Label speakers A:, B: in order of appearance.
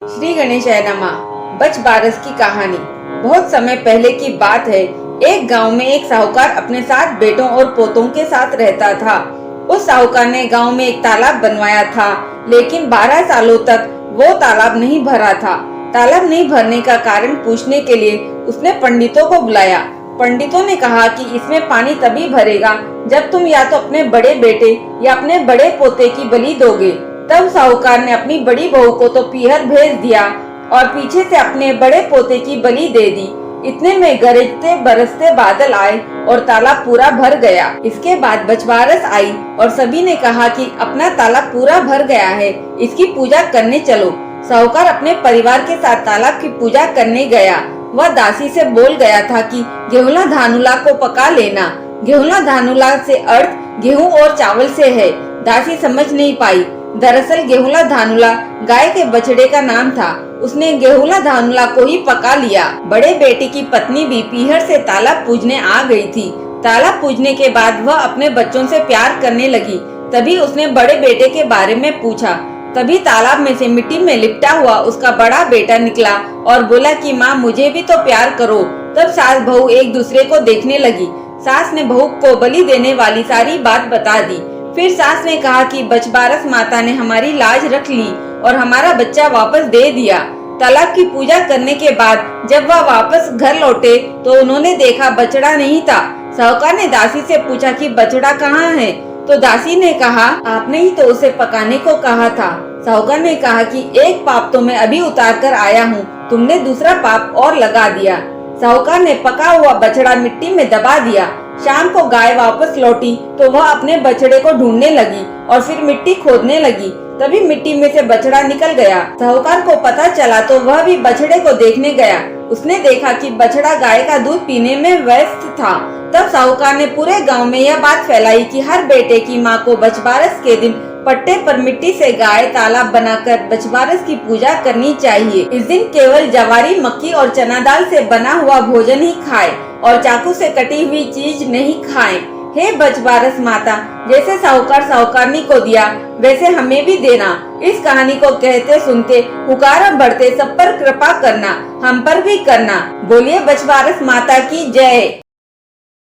A: श्री गणेशाय नमः। बच बारस की कहानी। बहुत समय पहले की बात है। एक गांव में एक साहूकार अपने 7 बेटों और पोतों के साथ रहता था। उस साहूकार ने गांव में एक तालाब बनवाया था, लेकिन 12 सालों तक वो तालाब नहीं भरा था। तालाब नहीं भरने का कारण पूछने के लिए उसने पंडितों को बुलाया। पंडितों ने कहा कि इसमें पानी तभी भरेगा जब तुम या तो अपने बड़े बेटे या अपने बड़े पोते की बलि दोगे। तब साहूकार ने अपनी बड़ी बहू को तो पीहर भेज दिया और पीछे से अपने बड़े पोते की बलि दे दी। इतने में गरजते बरसते बादल आए और तालाब पूरा भर गया। इसके बाद बछबारस आई और सभी ने कहा कि अपना तालाब पूरा भर गया है, इसकी पूजा करने चलो। साहूकार अपने परिवार के साथ तालाब की पूजा करने गया। वह दासी से बोल गया था कि गेहुला धानुला को पका लेना। गेहुला धानुला से अर्थ गेहूं और चावल से है। दासी समझ नहीं पाई। दरअसल गेहुला धानुला गाय के बछड़े का नाम था। उसने गेहुला धानुला को ही पका लिया। बड़े बेटे की पत्नी भी पीहर से तालाब पूजने आ गई थी। तालाब पूजने के बाद वह अपने बच्चों से प्यार करने लगी। तभी उसने बड़े बेटे के बारे में पूछा। तभी तालाब में से मिट्टी में लिपटा हुआ उसका बड़ा बेटा निकला और बोला कि माँ, मुझे भी तो प्यार करो। तब सास बहू एक दूसरे को देखने लगी। सास ने बहू को बलि देने वाली सारी बात बता दी। फिर सास ने कहा कि बछबारस माता ने हमारी लाज रख ली और हमारा बच्चा वापस दे दिया। तालाब की पूजा करने के बाद जब वह वापस घर लौटे तो उन्होंने देखा बछड़ा नहीं था। साहूकार ने दासी से पूछा कि बछड़ा कहाँ है? तो दासी ने कहा, आपने ही तो उसे पकाने को कहा था। साहूकार ने कहा कि एक पाप तो मैं अभी उतार कर आया हूँ, तुमने दूसरा पाप और लगा दिया। साहूकार ने पका हुआ बछड़ा मिट्टी में दबा दिया। शाम को गाय वापस लौटी तो वह अपने बछड़े को ढूंढने लगी और फिर मिट्टी खोदने लगी। तभी मिट्टी में से बछड़ा निकल गया। साहूकार को पता चला तो वह भी बछड़े को देखने गया। उसने देखा कि बछड़ा गाय का दूध पीने में व्यस्त था। तब साहूकार ने पूरे गांव में यह बात फैलाई कि हर बेटे की माँ को बछबारस के दिन पट्टे पर मिट्टी से गाय तालाब बनाकर बछबारस की पूजा करनी चाहिए। इस दिन केवल जवारी, मक्की और चना दाल से बना हुआ भोजन ही खाएं और चाकू से कटी हुई चीज नहीं खाएं। हे बछबारस माता, जैसे साहूकार साहूकारनी को दिया वैसे हमें भी देना। इस कहानी को कहते सुनते पुकारा बढ़ते सब पर कृपा करना, हम पर भी करना। बोलिए बछबारस माता की जय।